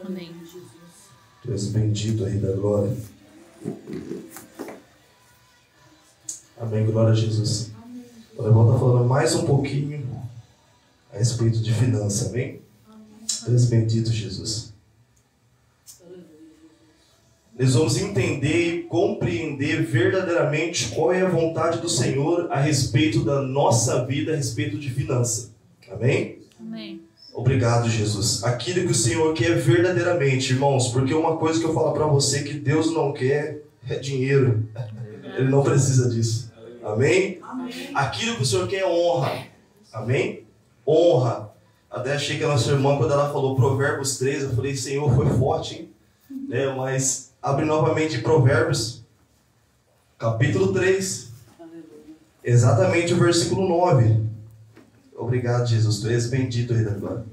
Amém. Tu és bendito, Rei da Glória. Amém, glória a Jesus. Agora eu vou estar falando mais um pouquinho a respeito de finanças, amém? Tu és bendito, Jesus. Nós vamos entender e compreender verdadeiramente qual é a vontade do Senhor a respeito da nossa vida, a respeito de finança. Amém? Amém. Obrigado, Jesus. Aquilo que o Senhor quer verdadeiramente, irmãos, porque uma coisa que eu falo para você que Deus não quer é dinheiro. Ele não precisa disso. Amém? Amém. Aquilo que o Senhor quer é honra. Amém? Honra. Até achei que a nossa irmã, quando ela falou Provérbios 3, eu falei, Senhor, foi forte, hein? Né? Mas abre novamente Provérbios, capítulo 3. Exatamente o versículo 9. Obrigado, Jesus. Tu és bendito, Rei da Glória.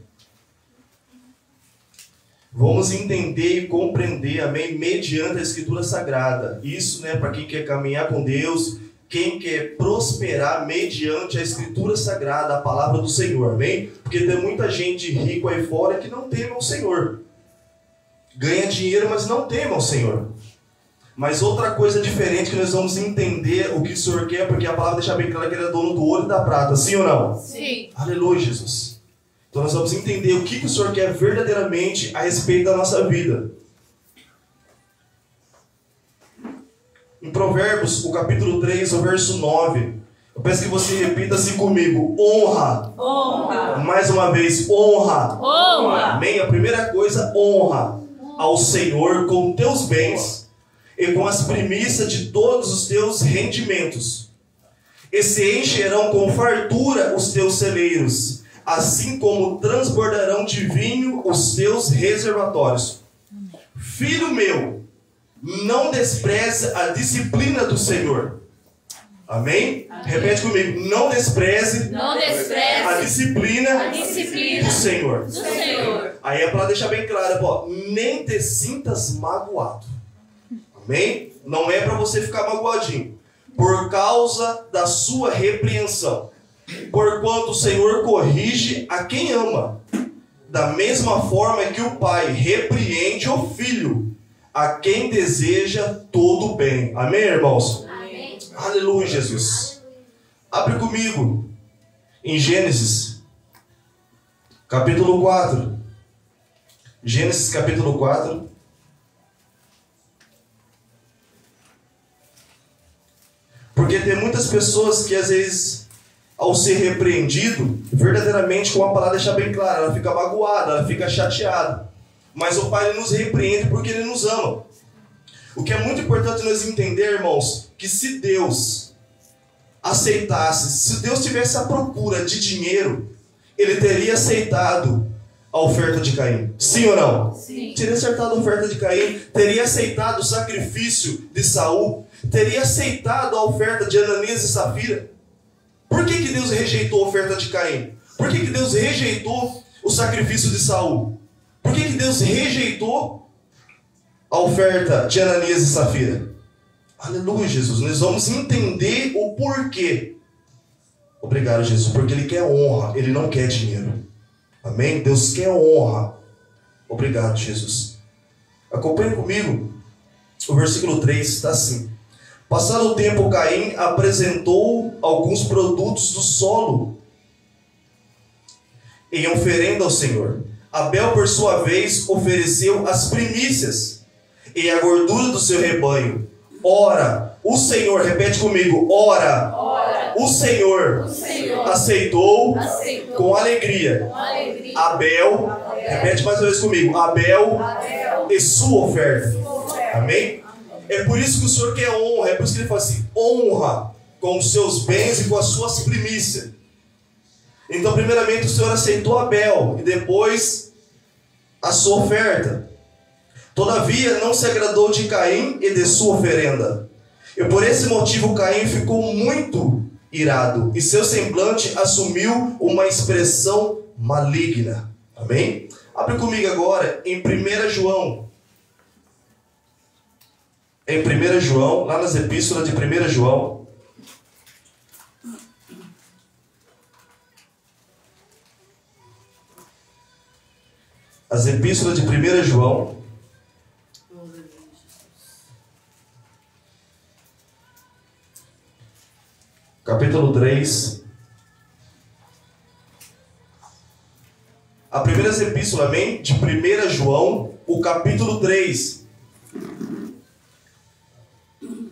Vamos entender e compreender, amém, mediante a Escritura Sagrada. Isso, né, para quem quer caminhar com Deus, quem quer prosperar mediante a Escritura Sagrada, a palavra do Senhor, amém? Porque tem muita gente rica aí fora que não teme ao Senhor. Ganha dinheiro, mas não teme ao Senhor. Mas outra coisa diferente que nós vamos entender o que o Senhor quer, porque a palavra deixa bem claro que Ele é dono do ouro e da prata, sim ou não? Sim. Aleluia, Jesus. Então nós vamos entender o que o Senhor quer verdadeiramente a respeito da nossa vida. Em Provérbios, o capítulo 3, o verso 9. Eu peço que você repita assim comigo. Honra. Honra. Mais uma vez, honra. Honra. Amém? A primeira coisa, honra ao Senhor com teus bens e com as primícias de todos os teus rendimentos. E se encherão com fartura os teus celeiros, assim como transbordarão de vinho os teus reservatórios. Filho meu, não despreze a disciplina do Senhor. Amém? Amém. Repete comigo. Não despreze a disciplina do Senhor. Do Senhor. Aí é para deixar bem claro, ó, nem te sintas magoado. Amém? Não é para você ficar magoadinho. Por causa da sua repreensão. Porquanto o Senhor corrige a quem ama. Da mesma forma que o pai repreende o filho, a quem deseja todo o bem. Amém, irmãos? Amém. Aleluia, Jesus. Abre comigo em Gênesis, capítulo 4. Gênesis, capítulo 4. Porque tem muitas pessoas que às vezes, ao ser repreendido, verdadeiramente, como a palavra deixa bem clara, ela fica magoada, ela fica chateada. Mas o Pai nos repreende porque Ele nos ama. O que é muito importante nós entender, irmãos, que se Deus aceitasse, se Deus tivesse a procura de dinheiro, Ele teria aceitado a oferta de Caim. Sim ou não? Sim. Teria aceitado a oferta de Caim, teria aceitado o sacrifício de Saul, teria aceitado a oferta de Ananias e Safira. Por que Deus rejeitou a oferta de Caim? Por que Deus rejeitou o sacrifício de Saul? Por que Deus rejeitou a oferta de Ananias e Safira? Aleluia, Jesus. Nós vamos entender o porquê. Obrigado, Jesus. Porque Ele quer honra, Ele não quer dinheiro. Amém? Deus quer honra. Obrigado, Jesus. Acompanhe comigo. O versículo 3 está assim. Passado o tempo, Caim apresentou alguns produtos do solo em oferenda ao Senhor. Abel, por sua vez, ofereceu as primícias e a gordura do seu rebanho. Ora, o Senhor, repete comigo, ora, o Senhor aceitou com alegria. Abel, repete mais uma vez comigo, Abel e sua oferta. Amém? É por isso que o Senhor quer honra, é por isso que Ele fala assim, honra com os seus bens e com as suas primícias. Então, primeiramente, o Senhor aceitou Abel e depois a sua oferta. Todavia, não se agradou de Caim e de sua oferenda. E por esse motivo, Caim ficou muito irado e seu semblante assumiu uma expressão maligna. Amém? Abre comigo agora em 1 João. Em 1 João, lá nas epístolas de 1 João. As epístolas de 1 João, capítulo 3. A primeira epístola, amém? De 1 João, o capítulo 3.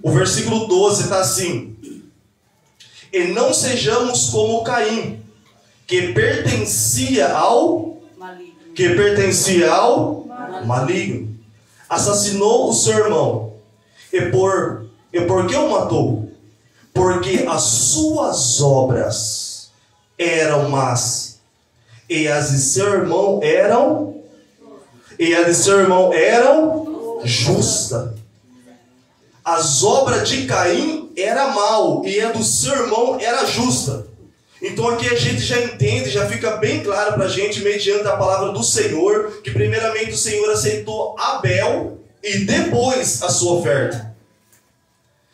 O versículo 12 está assim: e não sejamos como Caim, que pertencia ao maligno. Assassinou o seu irmão. E por que o matou? Porque as suas obras eram más, e as de seu irmão eram justas. As obras de Caim era mal e a do seu irmão era justa. Então aqui a gente já entende, já fica bem claro para a gente, mediante a palavra do Senhor, que primeiramente o Senhor aceitou Abel e depois a sua oferta.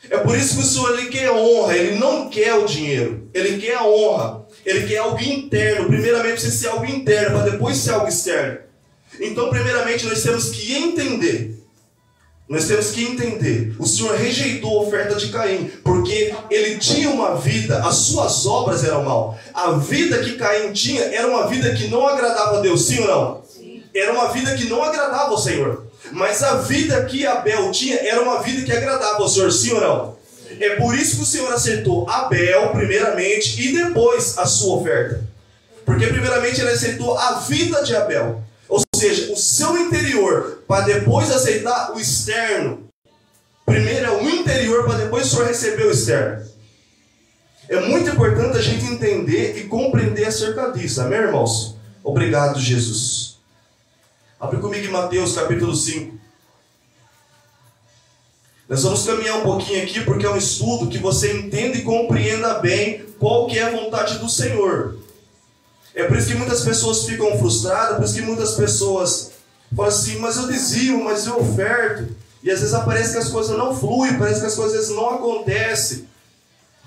É por isso que o Senhor ele quer honra, ele não quer o dinheiro, ele quer a honra, ele quer algo interno. Primeiramente precisa ser algo interno, para depois ser algo externo. Então primeiramente nós temos que entender. O Senhor rejeitou a oferta de Caim, porque ele tinha uma vida, as suas obras eram mal. A vida que Caim tinha era uma vida que não agradava a Deus, sim ou não? Sim. Era uma vida que não agradava ao Senhor. Mas a vida que Abel tinha era uma vida que agradava ao Senhor, sim ou não? Sim. É por isso que o Senhor aceitou Abel primeiramente e depois a sua oferta. Porque primeiramente ele aceitou a vida de Abel. Ou seja, o seu interior, para depois aceitar o externo. Primeiro é o interior, para depois o Senhor receber o externo. É muito importante a gente entender e compreender acerca disso. Amém, irmãos? Obrigado, Jesus. Abre comigo em Mateus capítulo 5. Nós vamos caminhar um pouquinho aqui, porque é um estudo que você entenda e compreenda bem qual que é a vontade do Senhor. É por isso que muitas pessoas ficam frustradas, por isso que muitas pessoas falam assim, mas eu dizimo, mas eu oferto. E às vezes parece que as coisas não fluem, parece que as coisas não acontecem.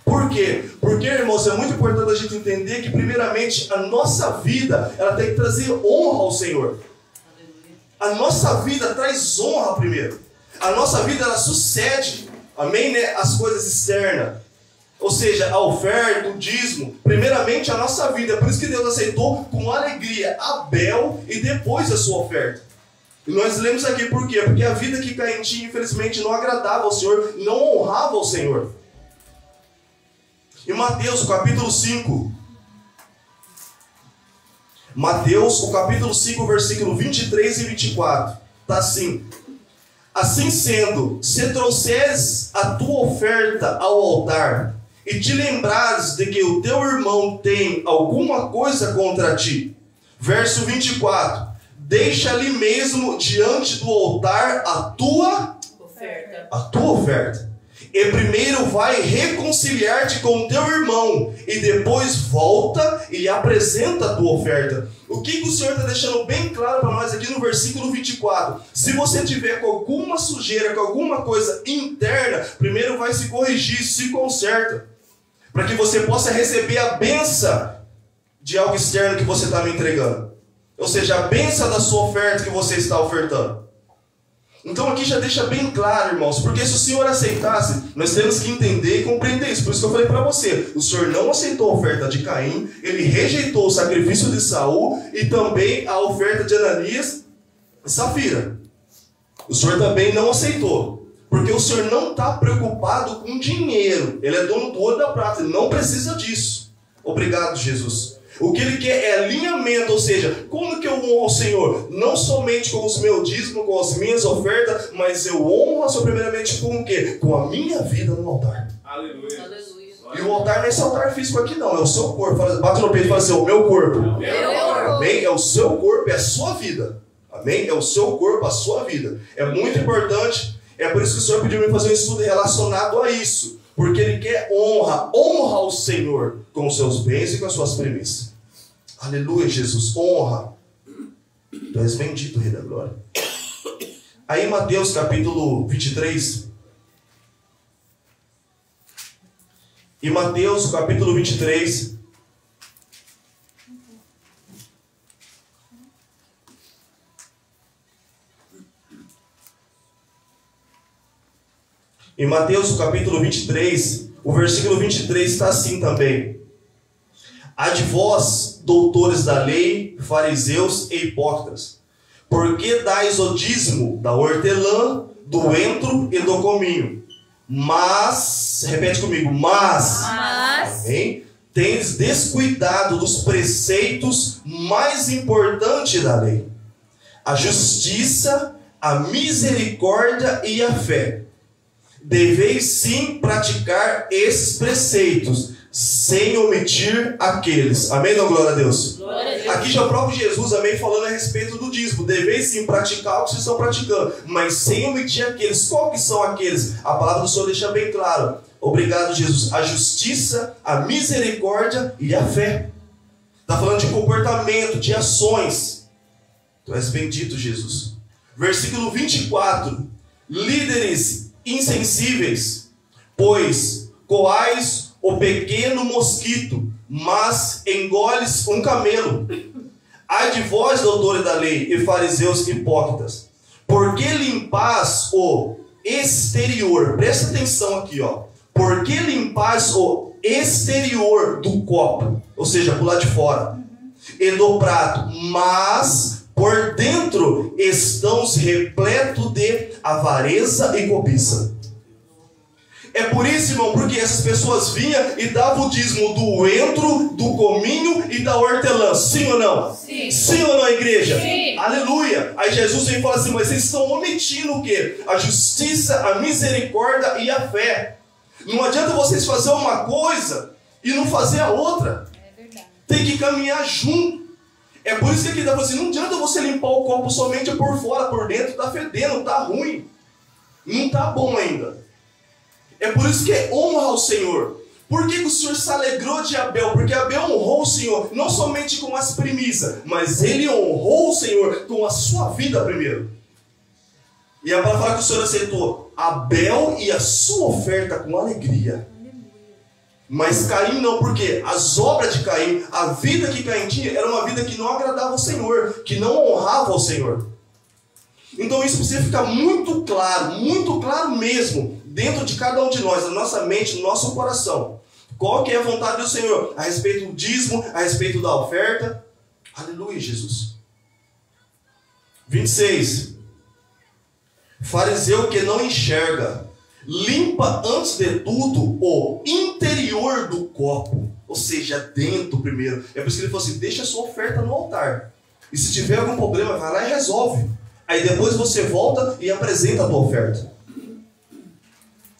Por quê? Porque, irmãos, é muito importante a gente entender que primeiramente a nossa vida, ela tem que trazer honra ao Senhor. A nossa vida traz honra primeiro. A nossa vida, ela sucede, amém, né? As coisas externas. Ou seja, a oferta, o dízimo, primeiramente a nossa vida. Por isso que Deus aceitou com alegria Abel e depois a sua oferta. E nós lemos aqui por quê? Porque a vida que Caim tinha, infelizmente, não agradava ao Senhor, não honrava ao Senhor. Em Mateus, capítulo 5. Mateus, o capítulo 5, versículo 23 e 24. Está assim: assim sendo, se trouxeres a tua oferta ao altar, e te lembrares de que o teu irmão tem alguma coisa contra ti. Verso 24. Deixa ali mesmo diante do altar a tua oferta. E primeiro vai reconciliar-te com o teu irmão, e depois volta e apresenta a tua oferta. O que o Senhor está deixando bem claro para nós aqui no versículo 24? Se você tiver com alguma sujeira, com alguma coisa interna, primeiro vai se corrigir, se conserta, para que você possa receber a bênção de algo externo que você está me entregando. Ou seja, a bênção da sua oferta que você está ofertando. Então aqui já deixa bem claro, irmãos, porque se o Senhor aceitasse, nós temos que entender e compreender isso. Por isso que eu falei para você, o Senhor não aceitou a oferta de Caim, ele rejeitou o sacrifício de Saul e também a oferta de Ananias e Safira. O Senhor também não aceitou. Porque o Senhor não está preocupado com dinheiro. Ele é dono do ouro e da prata. Ele não precisa disso. Obrigado, Jesus. O que Ele quer é alinhamento. Ou seja, como que eu honro ao Senhor? Não somente com os meus dízimos, com as minhas ofertas, mas eu honro ao Senhor primeiramente com o quê? Com a minha vida no altar. Aleluia. E o altar não é esse altar físico aqui não. É o seu corpo. Bate no peito e fala assim, o meu corpo. Amém? É o seu corpo, é a sua vida. Amém? É o seu corpo, a sua vida. É muito importante. É por isso que o Senhor pediu para fazer um estudo relacionado a isso. Porque Ele quer honra ao Senhor com os seus bens e com as suas premissas. Aleluia, Jesus. Honra. Tu és bendito, Rei da Glória. Aí Mateus capítulo 23. Em Mateus capítulo 23. 23 Em Mateus, capítulo 23, o versículo 23 está assim também. Ai de vós, doutores da lei, fariseus e hipócritas, por que dais o dízimo da hortelã, do entro e do cominho? Mas, repete comigo, amém? Tendes descuidado dos preceitos mais importantes da lei: a justiça, a misericórdia e a fé. Deveis sim praticar esses preceitos, sem omitir aqueles. Amém? Não, glória a Deus. Glória a Deus. Aqui já o próprio Jesus, amém, falando a respeito do dízimo. Deveis sim praticar o que vocês estão praticando, mas sem omitir aqueles. Qual que são aqueles? A palavra do Senhor deixa bem claro. Obrigado, Jesus. A justiça, a misericórdia e a fé. Está falando de comportamento, de ações. Tu és bendito, Jesus. Versículo 24. Líderes insensíveis, pois coais o pequeno mosquito, mas engoles um camelo. Ai de vós, doutores da lei e fariseus hipócritas, porque limpais o exterior? Presta atenção aqui, ó. Porque limpais o exterior do copo, ou seja, por lá de fora, e do prato, mas por dentro estão repletos de avareza e cobiça. É por isso, irmão, porque essas pessoas vinham e davam o dízimo do entro, do cominho e da hortelã. Sim ou não? Sim. Sim ou não, igreja? Sim. Aleluia. Aí Jesus vem e fala assim, mas vocês estão omitindo o quê? A justiça, a misericórdia e a fé. Não adianta vocês fazerem uma coisa e não fazer a outra. É verdade. Tem que caminhar junto. É por isso que aqui está falando assim, não adianta você limpar o copo somente por fora, por dentro está fedendo, está ruim. Não está bom ainda. É por isso que é honra ao Senhor. Por que o Senhor se alegrou de Abel? Porque Abel honrou o Senhor, não somente com as primícias, mas ele honrou o Senhor com a sua vida primeiro. E a palavra fala que o Senhor aceitou Abel e a sua oferta com alegria. Mas Caim não, porque as obras de Caim, a vida que Caim tinha, era uma vida que não agradava ao Senhor, que não honrava ao Senhor. Então isso precisa ficar muito claro mesmo, dentro de cada um de nós, na nossa mente, no nosso coração. Qual que é a vontade do Senhor? A respeito do dízimo, a respeito da oferta. Aleluia, Jesus. 26. Fariseu que não enxerga, limpa antes de tudo o interior do copo, ou seja, dentro primeiro. É por isso que ele falou assim, deixa a sua oferta no altar. E se tiver algum problema, vai lá e resolve. Aí depois você volta e apresenta a tua oferta.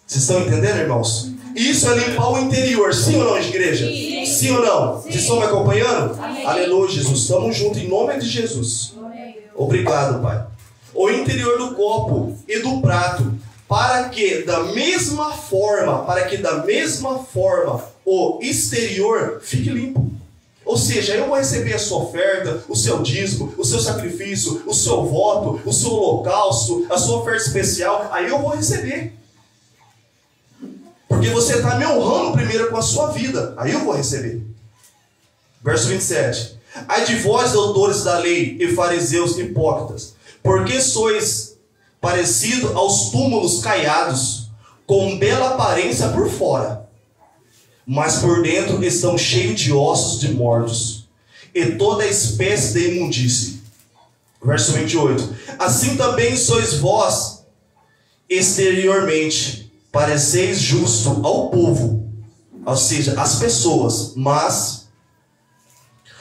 Vocês estão entendendo, irmãos? Isso é limpar o interior, sim ou não, igreja? Sim. Sim ou não? Sim. Vocês estão me acompanhando? Amém. Aleluia, Jesus. Estamos juntos em nome de Jesus. Obrigado, Pai. O interior do copo e do prato, para que da mesma forma o exterior fique limpo. Ou seja, eu vou receber a sua oferta, o seu dízimo, o seu sacrifício, o seu voto, o seu holocausto, a sua oferta especial, aí eu vou receber. Porque você está me honrando primeiro com a sua vida, aí eu vou receber. Verso 27. Ai de vós, doutores da lei e fariseus hipócritas, porque sois parecidos aos túmulos caiados, com bela aparência por fora, mas por dentro estão cheios de ossos de mortos, e toda espécie de imundície. Verso 28. Assim também sois vós exteriormente, pareceis justo ao povo, ou seja, às pessoas, mas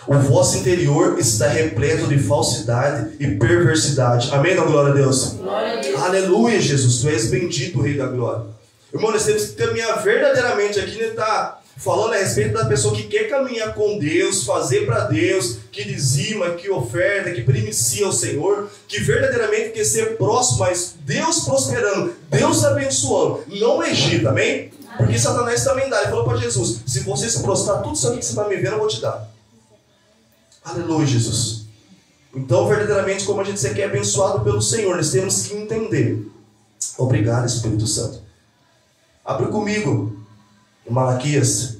o vosso interior está repleto de falsidade e perversidade. Amém, não, glória a Deus? Glória a Deus. Aleluia, Jesus, tu és bendito, Rei da Glória. Irmão, nós temos que caminhar verdadeiramente. Aqui ele está falando a respeito da pessoa que quer caminhar com Deus, fazer para Deus, que dizima, que oferta, que primicia ao Senhor, que verdadeiramente quer ser próximo, mas Deus prosperando, Deus abençoando, não Egito, amém? Porque Satanás também dá. Ele falou para Jesus, se você se prostrar, tudo isso aqui que você vai me ver, eu vou te dar. Aleluia, Jesus. Então, verdadeiramente, como a gente quer abençoado pelo Senhor, nós temos que entender. Obrigado, Espírito Santo. Abre comigo Malaquias.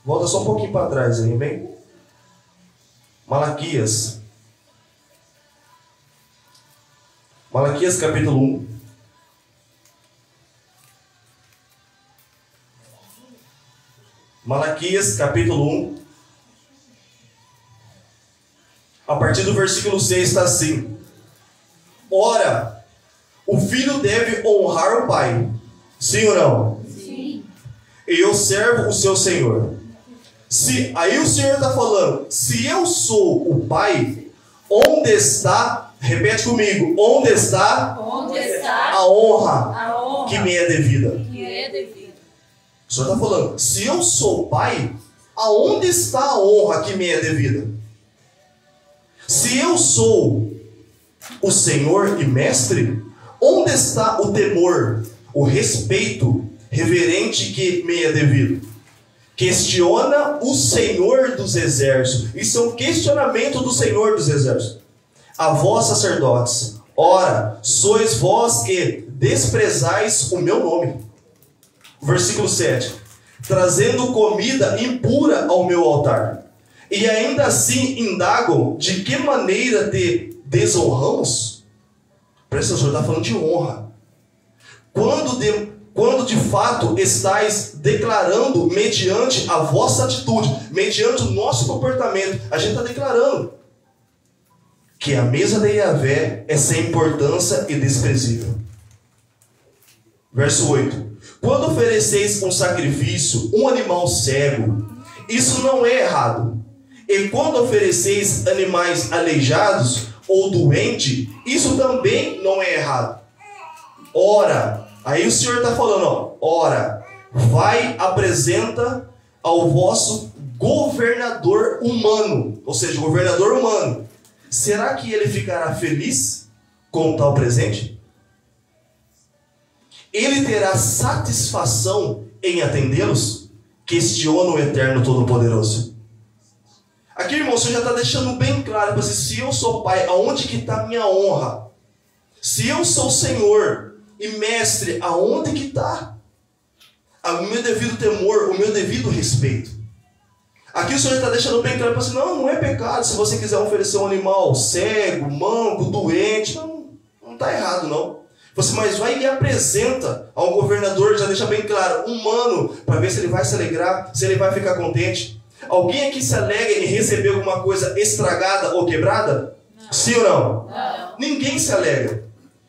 Volta só um pouquinho para trás aí, bem? Malaquias. Malaquias capítulo 1. Malaquias, capítulo 1. A partir do versículo 6 está assim: ora, o filho deve honrar o pai. Sim ou não? Sim. E o servo o seu senhor. Aí o Senhor está falando, se eu sou o pai, onde está, repete comigo, onde está a honra que me é devida? O Senhor está falando, se eu sou o pai, aonde está a honra que me é devida? Se eu sou o Senhor e mestre, onde está o temor, o respeito reverente que me é devido? Questiona o Senhor dos exércitos. Isso é um questionamento do Senhor dos exércitos. A vós, sacerdotes, ora, sois vós que desprezais o meu nome. Versículo 7. Trazendo comida impura ao meu altar. E ainda assim indagam de que maneira te desonramos? Presta atenção, o Senhor está falando de honra. Quando de fato estáis declarando mediante a vossa atitude, mediante o nosso comportamento, a gente está declarando que a mesa de Yahvé é sem importância e desprezível. Verso 8. Quando ofereceis um sacrifício, um animal cego, isso não é errado. E quando ofereceis animais aleijados ou doentes, isso também não é errado. Ora, aí o Senhor está falando, ora, vai, apresenta ao vosso governador humano, ou seja, governador humano. Será que ele ficará feliz com tal presente? Ele terá satisfação em atendê-los? Questiona o Eterno Todo-Poderoso. Aqui, irmão, o Senhor já está deixando bem claro para você, se eu sou pai, aonde que está a minha honra? Se eu sou Senhor e mestre, aonde que está o meu devido temor, o meu devido respeito? Aqui o Senhor está deixando bem claro para você, não é pecado se você quiser oferecer um animal cego, manco, doente, não está errado não. Você, mas vai e apresenta a um governador, já deixa bem claro, humano, para ver se ele vai se alegrar, se ele vai ficar contente. Alguém aqui se alegra em receber alguma coisa estragada ou quebrada? Não. Sim ou não? Não. Ninguém se alegra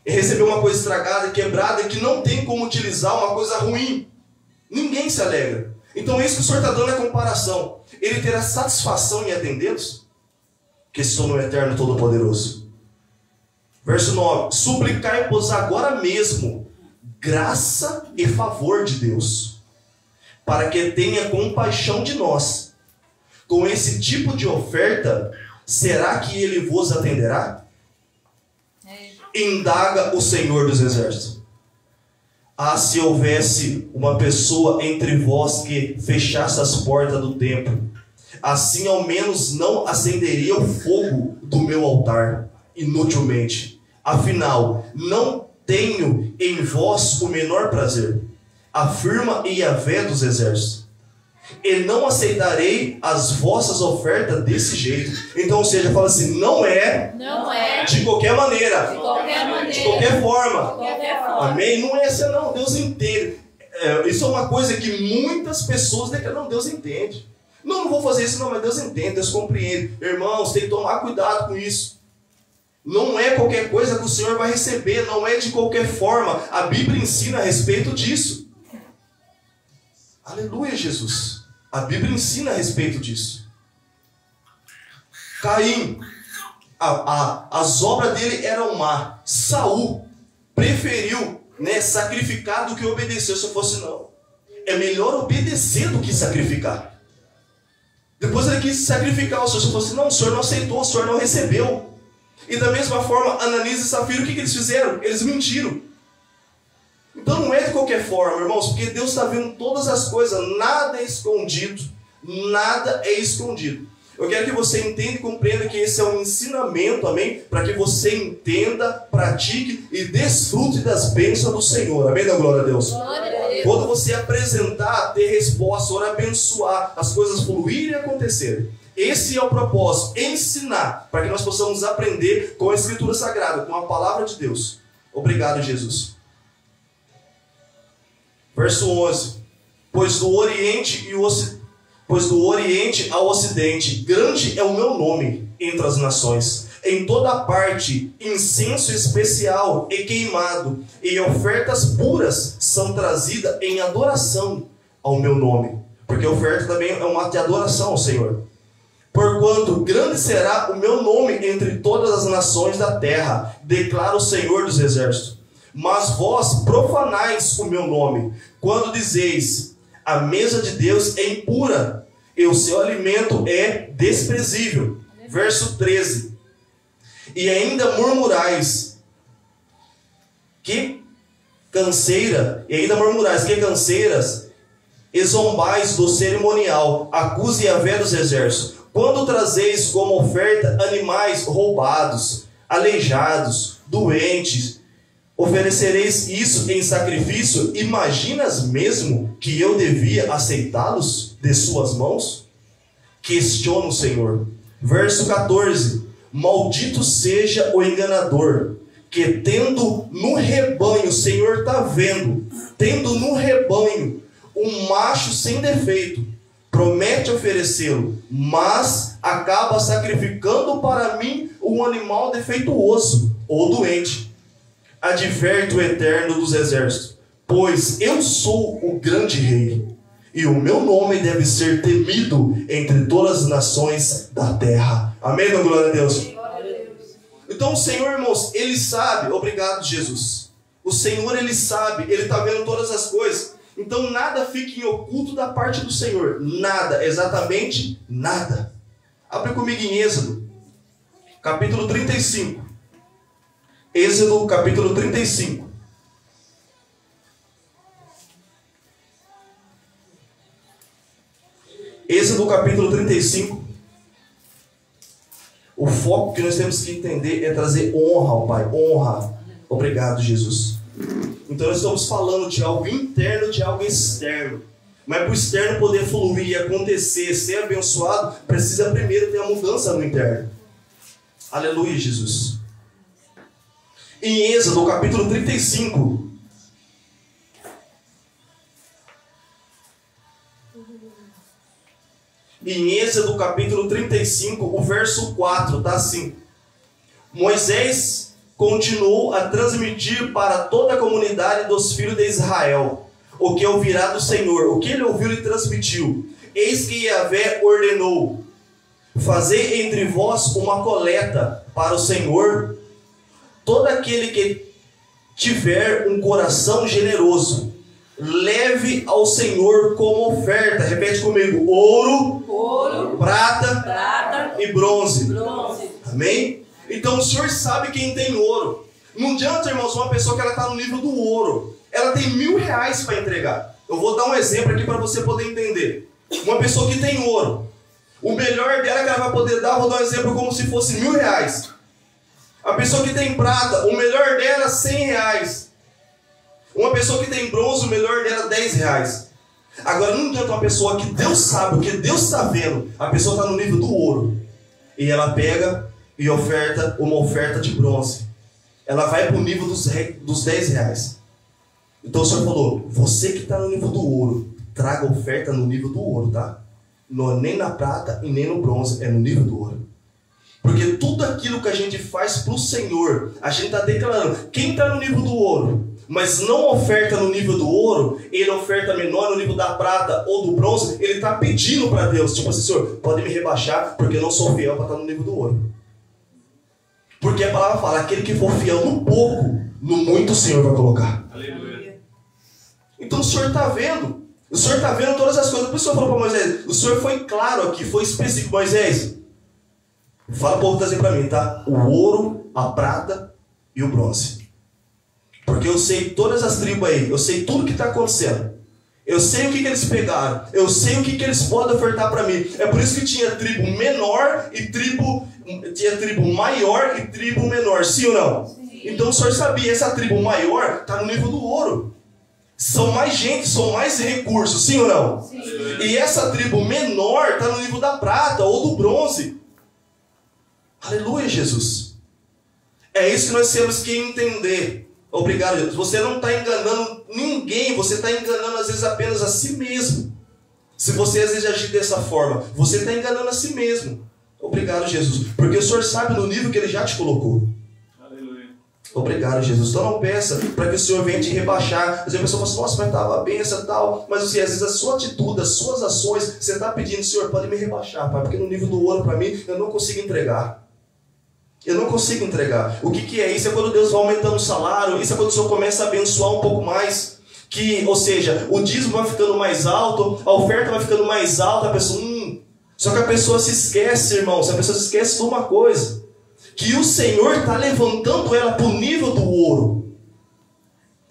em receber uma coisa estragada e quebrada e que não tem como utilizar, uma coisa ruim. Ninguém se alegra. Então isso que o Senhor está dando é comparação. Ele terá satisfação em atendê-los? Que sou no Eterno Todo-Poderoso. Verso 9. Suplicai, pois agora mesmo, graça e favor de Deus, para que tenha compaixão de nós. Com esse tipo de oferta, será que ele vos atenderá? Indaga o Senhor dos exércitos. Ah, se houvesse uma pessoa entre vós que fechasse as portas do templo, assim ao menos não acenderia o fogo do meu altar inutilmente. Afinal, não tenho em vós o menor prazer, afirma Yahvé dos exércitos. E não aceitarei as vossas ofertas desse jeito. Então, ou seja, fala assim, não é de qualquer maneira, de qualquer forma. Amém? Não é assim não, Deus entende. Isso é uma coisa que muitas pessoas declaram, não, Deus entende. Não vou fazer isso não, mas Deus entende, Deus compreende. Irmãos, tem que tomar cuidado com isso. Não é qualquer coisa que o Senhor vai receber, não é de qualquer forma. A Bíblia ensina a respeito disso. Aleluia, Jesus. A Bíblia ensina a respeito disso. Caim, as obras dele eram má. Saul preferiu sacrificar do que obedecer. Se fosse não, é melhor obedecer do que sacrificar. Depois ele quis sacrificar o Senhor. Se fosse não, o Senhor não aceitou, o Senhor não recebeu. E da mesma forma, Ananias e Safira, o que eles fizeram? Eles mentiram. Então não é de qualquer forma, irmãos, porque Deus está vendo todas as coisas, nada é escondido, nada é escondido. Eu quero que você entenda e compreenda que esse é um ensinamento, amém? Para que você entenda, pratique e desfrute das bênçãos do Senhor, amém? Da glória a Deus. Glória a Deus. Quando você apresentar, ter resposta, ora abençoar, as coisas fluírem e acontecerem. Esse é o propósito, ensinar, para que nós possamos aprender com a Escritura Sagrada, com a Palavra de Deus. Obrigado, Jesus. Verso 11. Pois o Oriente Pois do Oriente ao Ocidente, grande é o meu nome entre as nações. Em toda parte, incenso especial é queimado, e ofertas puras são trazidas em adoração ao meu nome. Porque oferta também é um ato de adoração ao Senhor. Porquanto grande será o meu nome entre todas as nações da terra, declara o Senhor dos Exércitos. Mas vós profanais o meu nome, quando dizeis, a mesa de Deus é impura, e o seu alimento é desprezível. Verso 13. E ainda murmurais, que canseiras, e zombais do cerimonial, acuse Yahvé dos Exércitos. Quando trazeis como oferta animais roubados, aleijados, doentes, oferecereis isso em sacrifício? Imaginas mesmo que eu devia aceitá-los de suas mãos? Questiona o Senhor. Verso 14. Maldito seja o enganador, que tendo no rebanho, o Senhor está vendo, tendo no rebanho um macho sem defeito, promete oferecê-lo, mas acaba sacrificando para mim um animal defeituoso ou doente. Adverte o Eterno dos Exércitos, pois eu sou o grande rei, e o meu nome deve ser temido entre todas as nações da terra. Amém, glória a Deus. Então o Senhor, irmãos, Ele sabe. Obrigado, Jesus. O Senhor, Ele sabe, Ele está vendo todas as coisas. Então nada fica em oculto da parte do Senhor. Nada, exatamente nada. Abre comigo em Êxodo, capítulo 35. Êxodo, capítulo 35. Êxodo, capítulo 35. O foco que nós temos que entender é trazer honra ao Pai. Honra. Obrigado, Jesus. Então nós estamos falando de algo interno, de algo externo. Mas para o externo poder fluir, acontecer, ser abençoado, precisa primeiro ter a mudança no interno. Aleluia, Jesus. Em Êxodo, capítulo 35. Em Êxodo, capítulo 35, o verso 4, está assim. Moisés continuou a transmitir para toda a comunidade dos filhos de Israel o que ouvirá do Senhor. O que ele ouviu e transmitiu. Eis que Yahvé ordenou: fazei entre vós uma coleta para o Senhor. Todo aquele que tiver um coração generoso, leve ao Senhor como oferta. Repete comigo: ouro, prata e bronze. Amém? Então o Senhor sabe quem tem ouro. Não adianta, irmãos, uma pessoa que ela está no nível do ouro. Ela tem R$1.000 para entregar. Eu vou dar um exemplo aqui para você poder entender. Uma pessoa que tem ouro, o melhor dela que ela vai poder dar, eu vou dar um exemplo como se fosse R$1.000. A pessoa que tem prata, o melhor dela R$100. Uma pessoa que tem bronze, o melhor dela R$10. Agora não adianta uma pessoa que Deus sabe, o que Deus está vendo, a pessoa está no nível do ouro, e ela pega e oferta uma oferta de bronze. Ela vai para o nível dos R$10. Então o Senhor falou: você que está no nível do ouro, traga oferta no nível do ouro, tá? Não, nem na prata e nem no bronze, é no nível do ouro. Porque tudo aquilo que a gente faz para o Senhor, a gente está declarando. Quem está no nível do ouro, mas não oferta no nível do ouro, ele oferta menor no nível da prata ou do bronze, ele está pedindo para Deus, tipo assim: Senhor, pode me rebaixar, porque eu não sou fiel para estar no nível do ouro. Porque a palavra fala: aquele que for fiel no pouco, no muito o Senhor vai colocar. Aleluia. Então o Senhor está vendo. O Senhor está vendo todas as coisas. Por isso o Senhor falou para Moisés. O Senhor foi claro aqui, foi específico. Moisés, fala para o povo trazer para mim, tá? O ouro, a prata e o bronze. Porque eu sei todas as tribos aí. Eu sei tudo que está acontecendo. Eu sei o que eles pegaram. Eu sei o que eles podem ofertar para mim. É por isso que tinha tribo menor e tribo... Tinha tribo maior e tribo menor. Sim ou não? Sim. Então o Senhor sabia. Essa tribo maior está no nível do ouro. São mais gente, são mais recursos. Sim ou não? Sim. E essa tribo menor está no nível da prata ou do bronze. Aleluia, Jesus. É isso que nós temos que entender. Obrigado, Jesus. Você não está enganando ninguém. Você está enganando às vezes apenas a si mesmo. Se você às vezes agir dessa forma, você está enganando a si mesmo. Obrigado, Jesus. Porque o Senhor sabe no nível que Ele já te colocou. Aleluia. Obrigado, Jesus. Então não peça para que o Senhor venha te rebaixar. Às vezes a pessoa fala assim, nossa, mas estava bem essa tal. Mas assim, às vezes a sua atitude, as suas ações, você está pedindo, Senhor, pode me rebaixar, Pai, porque no nível do ouro para mim, eu não consigo entregar. Eu não consigo entregar. O que é isso? É quando Deus vai aumentando o salário. Isso é quando o Senhor começa a abençoar um pouco mais. Ou seja, o dízimo vai ficando mais alto, a oferta vai ficando mais alta, a pessoa... Só que a pessoa se esquece, irmãos, a pessoa se esquece de uma coisa. Que o Senhor está levantando ela para o nível do ouro.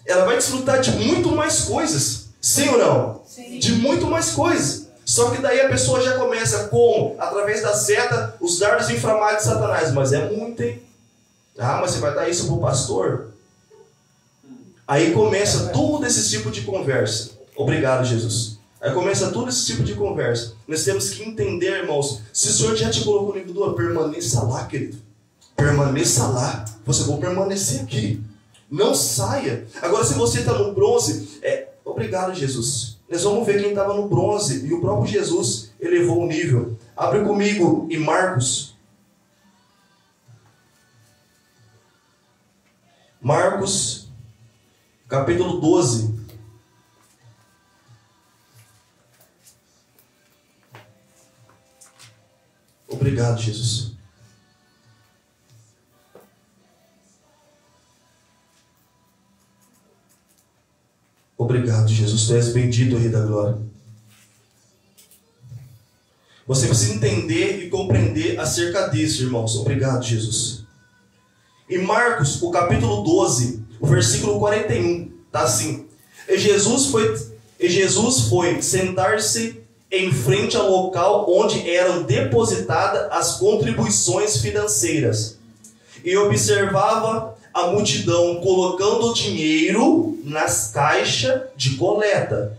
Ela vai desfrutar de muito mais coisas. Sim ou não? Sim. De muito mais coisas. Só que daí a pessoa já começa com, através da seta, os dardos inflamados de Satanás. Mas é muito, hein? Ah, mas você vai dar isso para o pastor? Aí começa todo esse tipo de conversa. Obrigado, Jesus. Aí começa todo esse tipo de conversa. Nós temos que entender, irmãos, se o Senhor já te colocou no nível do ouro, permaneça lá, querido. Permaneça lá. Você vai permanecer aqui. Não saia. Agora, se você está no bronze, obrigado, Jesus. Nós vamos ver quem estava no bronze. E o próprio Jesus elevou o nível. Abre comigo em Marcos. Marcos, capítulo 12. Obrigado, Jesus. Obrigado, Jesus. Tu és bendito, Rei da Glória. Você precisa entender e compreender acerca disso, irmãos. Obrigado, Jesus. Em Marcos, o capítulo 12, o versículo 41, está assim. E Jesus foi sentar-se em frente ao local onde eram depositadas as contribuições financeiras. E observava a multidão colocando o dinheiro nas caixas de coleta,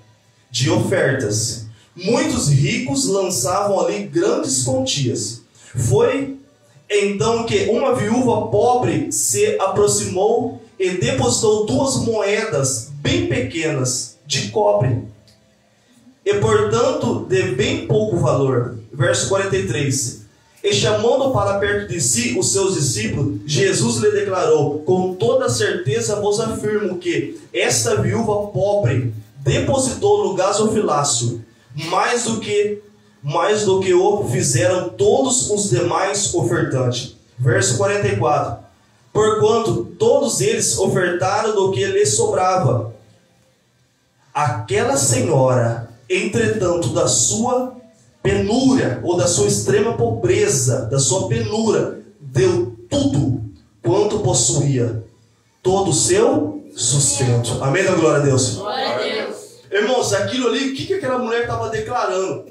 de ofertas. Muitos ricos lançavam ali grandes quantias. Foi então que uma viúva pobre se aproximou e depositou 2 moedas bem pequenas de cobre, e portanto de bem pouco valor. Verso 43. E chamando para perto de si os seus discípulos, Jesus lhe declarou: com toda certeza vos afirmo que esta viúva pobre depositou no gasofilácio mais do que o fizeram todos os demais ofertantes. Verso 44. Porquanto todos eles ofertaram do que lhes sobrava. Aquela senhora, entretanto, da sua penúria, ou da sua extrema pobreza, da sua penúria, deu tudo quanto possuía, todo o seu sustento. Amém da glória a Deus? Glória a Deus. Irmãos, aquilo ali, o que aquela mulher estava declarando?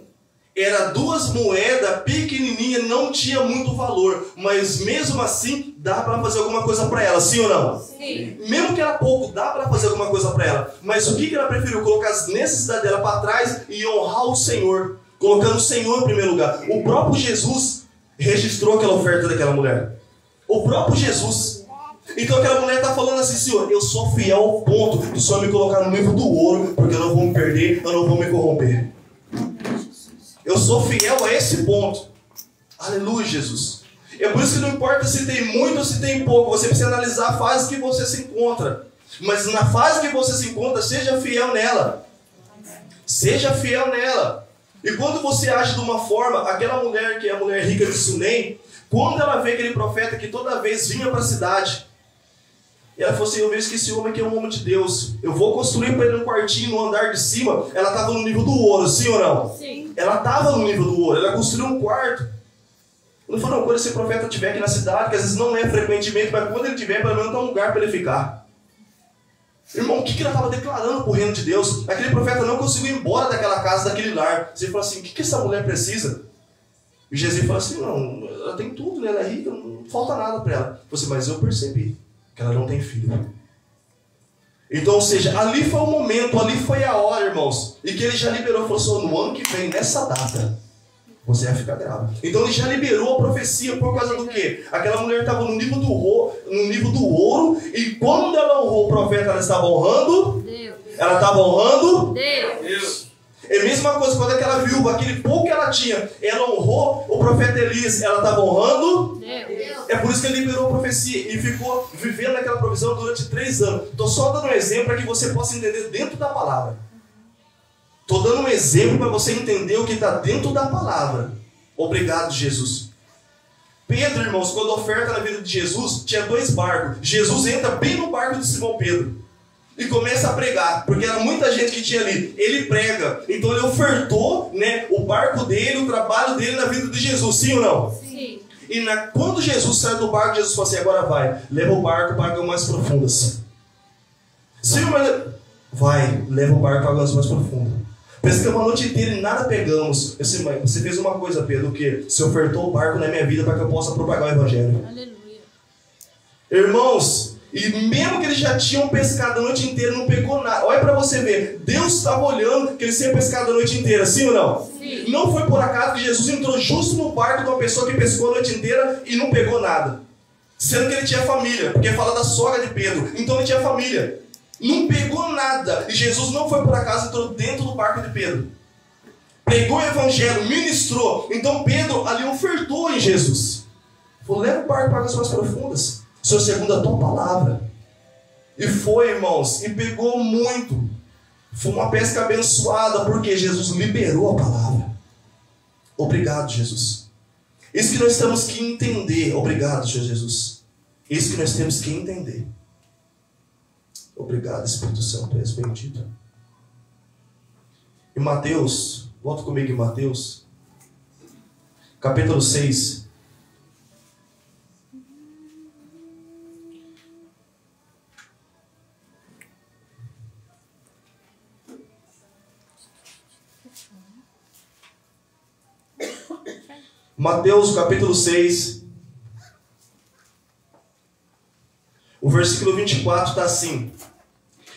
Era 2 moedas pequenininhas, não tinha muito valor, mas mesmo assim dá para fazer alguma coisa para ela, sim ou não? Sim. Mesmo que era pouco, dá para fazer alguma coisa para ela. Mas o que ela preferiu? Colocar as necessidades dela para trás e honrar o Senhor, colocando o Senhor em primeiro lugar. O próprio Jesus registrou aquela oferta daquela mulher. O próprio Jesus. Então aquela mulher está falando assim: Senhor, eu sou fiel ao ponto de só me colocar no nível do ouro, porque eu não vou me perder, eu não vou me corromper. Eu sou fiel a esse ponto. Aleluia, Jesus. É por isso que não importa se tem muito ou se tem pouco. Você precisa analisar a fase que você se encontra. Mas na fase que você se encontra, seja fiel nela. Seja fiel nela. E quando você age de uma forma, aquela mulher que é a mulher rica de Sunem, quando ela vê aquele profeta que toda vez vinha para a cidade, e ela falou assim: eu vejo que esse homem aqui é um homem de Deus, eu vou construir para ele um quartinho no andar de cima. Ela estava no nível do ouro, sim ou não? Sim. Ela estava no nível do ouro, ela construiu um quarto. Não falou: quando esse profeta estiver aqui na cidade, que às vezes não é frequentemente, mas quando ele estiver, pelo menos tem um lugar para ele ficar. Irmão, o que ela estava declarando para o reino de Deus? Aquele profeta não conseguiu ir embora daquela casa, daquele lar. Você fala assim: o que essa mulher precisa? E Jesus fala assim: não, ela tem tudo, né? Ela é rica, não falta nada para ela. Você, mas eu percebi que ela não tem filho. Então, ou seja, ali foi o momento, ali foi a hora, irmãos, e que ele já liberou, falou assim: no ano que vem, nessa data, você vai ficar grávida. Então ele já liberou a profecia por causa do quê? Aquela mulher estava no nível do ouro, e quando ela honrou o profeta, ela estava honrando Deus. Ela estava honrando Deus. É a mesma coisa quando aquela viúva, aquele pouco que ela tinha, ela honrou o profeta Elias, ela estava honrando Deus. É por isso que ele liberou a profecia e ficou vivendo aquela provisão durante 3 anos. Estou só dando um exemplo para que você possa entender dentro da palavra. Estou dando um exemplo para você entender o que está dentro da palavra. Obrigado, Jesus. Pedro, irmãos, quando oferta na vida de Jesus, tinha 2 barcos. Jesus entra bem no barco de Simão Pedro e começa a pregar, porque era muita gente que tinha ali. Ele prega, então ele ofertou, né, o barco dele, o trabalho dele na vida de Jesus, sim ou não? Sim. E quando Jesus sai do barco, Jesus falou assim: agora vai, leva o barco para águas mais profundas. Sim, mas vai, leva o barco para águas mais profundas. Pescamos a noite inteira e nada pegamos. Eu disse: mãe, você fez uma coisa, Pedro, o quê? Você ofertou o barco na minha vida para que eu possa propagar o evangelho. Aleluia. Irmãos, e mesmo que eles já tinham pescado a noite inteira, não pegou nada. Olha para você ver, Deus estava olhando que eles tinham pescado a noite inteira, sim ou não? Sim. Não foi por acaso que Jesus entrou justo no barco de uma pessoa que pescou a noite inteira e não pegou nada. Sendo que ele tinha família, porque fala da sogra de Pedro, então ele tinha família. Não pegou nada. E Jesus não foi por acaso, entrou dentro do barco de Pedro. Pegou o evangelho, ministrou. Então Pedro ali ofertou em Jesus. Falou: leva o barco para águas mais profundas, Senhor, segundo a tua palavra. E foi, irmãos, e pegou muito. Foi uma pesca abençoada, porque Jesus liberou a palavra. Obrigado, Jesus. Isso que nós temos que entender. Obrigado, Senhor Jesus. Isso que nós temos que entender. Obrigado, Espírito Santo, és bendito. Em Mateus, volta comigo em Mateus, capítulo 6. Mateus, capítulo 6. O versículo 24 está assim: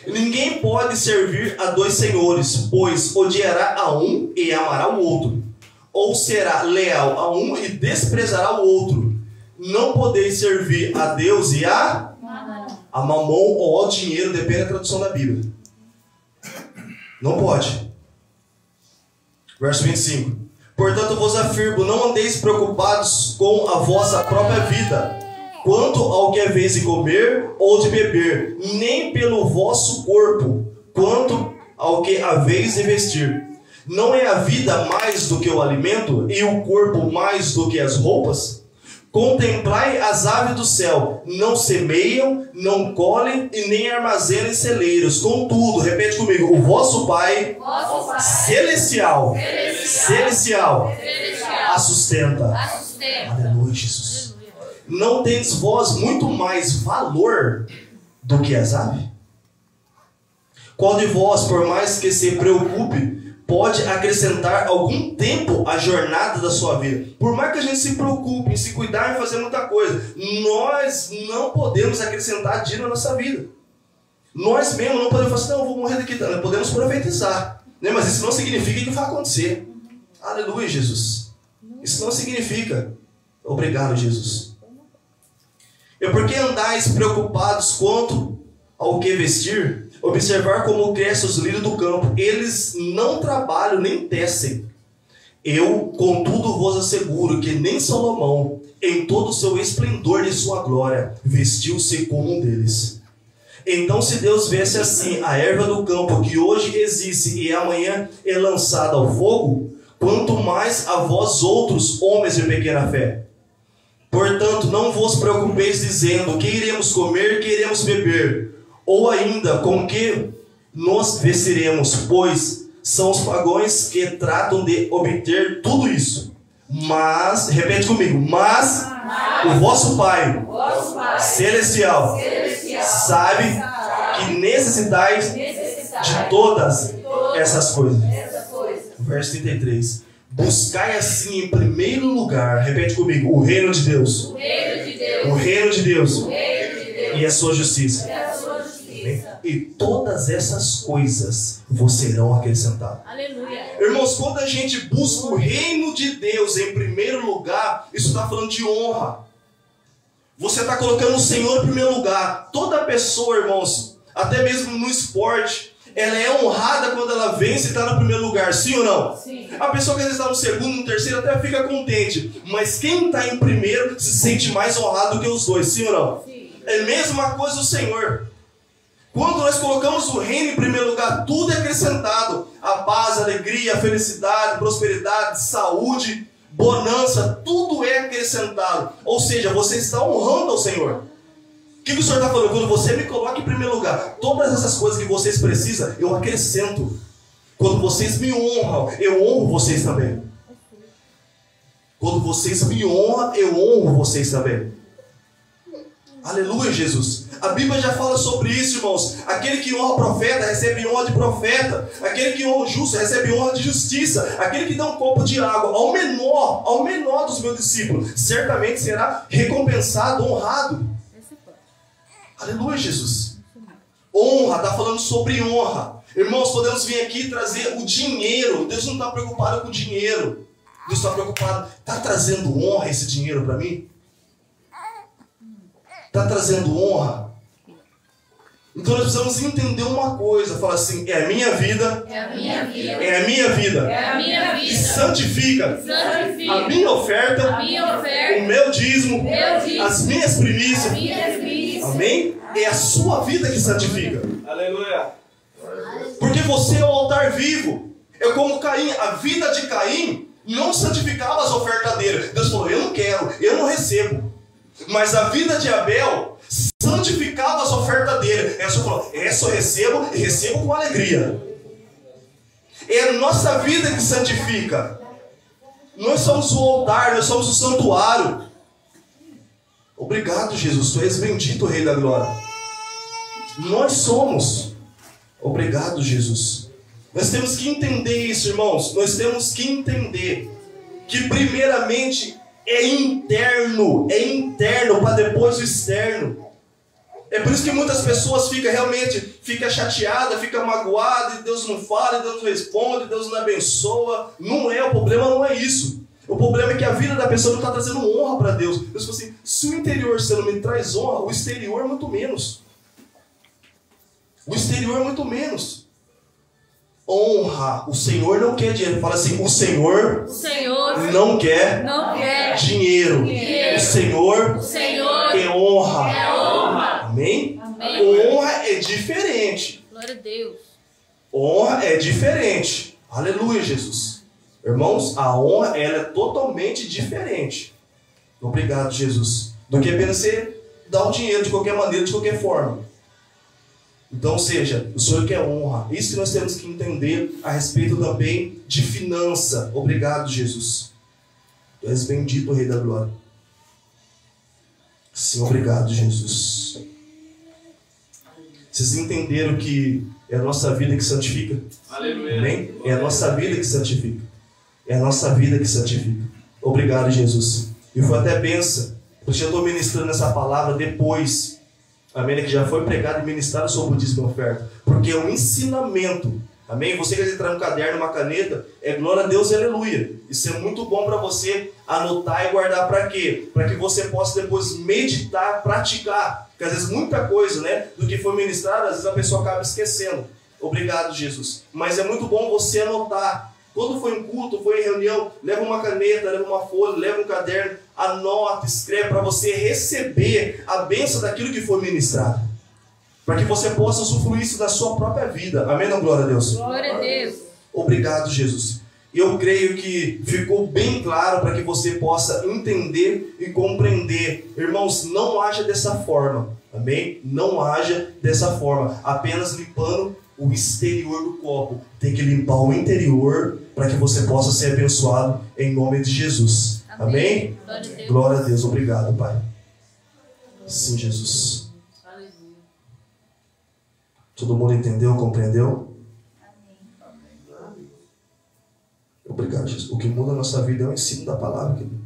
ninguém pode servir a 2 senhores, pois odiará a um e amará o outro, ou será leal a um e desprezará o outro. Não podeis servir a Deus e a mamon ou ao dinheiro, depende da tradução da Bíblia. Não pode. Verso 25: portanto vos afirmo, não andeis preocupados com a vossa própria vida, quanto ao que haveis de comer ou de beber, nem pelo vosso corpo, quanto ao que haveis de vestir. Não é a vida mais do que o alimento, e o corpo mais do que as roupas? Contemplai as aves do céu, não semeiam, não colhem e nem armazenam em celeiros. Contudo, repete comigo: o vosso Pai, celestial a sustenta. Aleluia, Jesus. Não tendes vós muito mais valor do que as aves? Qual de vós, por mais que se preocupe, pode acrescentar algum tempo à jornada da sua vida? Por mais que a gente se preocupe em se cuidar e fazer muita coisa, nós não podemos acrescentar dia na nossa vida. Nós mesmos não podemos falar assim: não, eu vou morrer daqui. Nós podemos profetizar, né? Mas isso não significa que vai acontecer. Aleluia, Jesus. Isso não significa. Obrigado, Jesus. E por que andais preocupados quanto ao que vestir? Observar como crescem os lírios do campo. Eles não trabalham nem tecem. Eu, contudo, vos asseguro que nem Salomão, em todo o seu esplendor de sua glória, vestiu-se como um deles. Então, se Deus vesse assim a erva do campo, que hoje existe e amanhã é lançada ao fogo, quanto mais a vós outros, homens de pequena fé. Portanto, não vos preocupeis dizendo: que iremos comer, que iremos beber, ou ainda com que nos vestiremos, pois são os pagãos que tratam de obter tudo isso. Mas, repete comigo: mas o vosso Pai celestial sabe que necessitais de todas essas coisas. Verso 33: buscai assim em primeiro lugar, repete comigo, o reino de Deus. O reino de Deus. E a sua justiça. E todas essas coisas vos serão acrescentadas. Aleluia. Irmãos, quando a gente busca o reino de Deus em primeiro lugar, isso está falando de honra. Você está colocando o Senhor em primeiro lugar. Toda pessoa, irmãos, até mesmo no esporte, Ela é honrada quando ela vence e está no primeiro lugar, sim ou não? Sim. A pessoa que às vezes está no segundo, no terceiro, até fica contente. Mas quem está em primeiro se sente mais honrado do que os dois, sim ou não? Sim. É a mesma coisa o Senhor. Quando nós colocamos o reino em primeiro lugar, tudo é acrescentado. A paz, a alegria, a felicidade, prosperidade, saúde, bonança, tudo é acrescentado. Ou seja, você está honrando ao Senhor. O que o Senhor está falando? Quando você me coloca em primeiro lugar, todas essas coisas que vocês precisam, eu acrescento. Quando vocês me honram, eu honro vocês também. Quando vocês me honram, eu honro vocês também. Aleluia, Jesus. A Bíblia já fala sobre isso, irmãos. Aquele que honra o profeta, recebe honra de profeta. Aquele que honra o justo, recebe honra de justiça. Aquele que dá um copo de água ao menor dos meus discípulos, certamente será recompensado, honrado. Aleluia, Jesus. Honra, está falando sobre honra. Irmãos, podemos vir aqui e trazer o dinheiro. Deus não está preocupado com o dinheiro. Deus está preocupado. Está trazendo honra esse dinheiro para mim? Está trazendo honra? Então nós precisamos entender uma coisa. Fala assim, é a minha vida. É a minha vida. É a minha vida. É a minha vida. Que santifica Santifica a minha oferta. a minha oferta. O meu dízimo. Meu dízimo. As minhas primícias. As minhas primícias. Amém? É a sua vida que santifica. Aleluia. Porque você é o altar vivo. É como Caim. A vida de Caim não santificava as ofertas dele. Deus falou, eu não quero, eu não recebo. Mas a vida de Abel santificava as ofertas dele. Essa falou, essa eu recebo e recebo com alegria. É a nossa vida que santifica. Nós somos o altar, nós somos o santuário. Obrigado, Jesus. Tu és bendito, Rei da Glória. Nós somos. Obrigado, Jesus. Nós temos que entender isso, irmãos. Nós temos que entender que primeiramente é interno para depois o externo. É por isso que muitas pessoas ficam chateadas, ficam magoadas, e Deus não fala, e Deus não responde, Deus não abençoa. Não é, o problema não é isso. O problema é que a vida da pessoa não está trazendo honra para Deus. Deus falou assim, se o interior você não me traz honra, o exterior muito menos. O exterior muito menos. Honra. O Senhor não quer dinheiro. Fala assim, o Senhor não quer dinheiro. O Senhor quer honra. Amém? Honra é diferente. Glória a Deus. Honra é diferente. Aleluia, Jesus. Irmãos, a honra ela é totalmente diferente. Obrigado, Jesus. Do que apenas você dar o dinheiro de qualquer maneira, de qualquer forma. Então, ou seja, o Senhor quer honra. Isso que nós temos que entender a respeito também de finança. Obrigado, Jesus. Tu és bendito, Rei da Glória. Sim, obrigado, Jesus. Vocês entenderam que é a nossa vida que santifica? Aleluia. Amém? É a nossa vida que santifica. É a nossa vida que santifica. Obrigado, Jesus. E foi até benção. Eu já estou ministrando essa palavra depois. Amém? Que já foi pregado e ministrado sobre o dízimo e oferta. Porque é um ensinamento. Amém? Você quer entrar no caderno, uma caneta, é glória a Deus e aleluia. Isso é muito bom para você anotar e guardar para quê? Para que você possa depois meditar, praticar. Porque às vezes muita coisa, né, do que foi ministrado, às vezes a pessoa acaba esquecendo. Obrigado, Jesus. Mas é muito bom você anotar. Quando foi em culto, foi em reunião, leva uma caneta, leva uma folha, leva um caderno, anota, escreve para você receber a bênção daquilo que foi ministrado. Para que você possa usufruir isso da sua própria vida. Amém, não? Glória a Deus. Glória a Deus. Obrigado, Jesus. Eu creio que ficou bem claro para que você possa entender e compreender. Irmãos, não haja dessa forma. Amém? Não haja dessa forma. Apenas limpando o exterior do copo. Tem que limpar o interior para que você possa ser abençoado em nome de Jesus. Amém? Glória a Deus. Glória a Deus. Obrigado, Pai. Sim, Jesus. Todo mundo entendeu, compreendeu? Obrigado, Jesus. O que muda a nossa vida é o ensino da palavra, querido.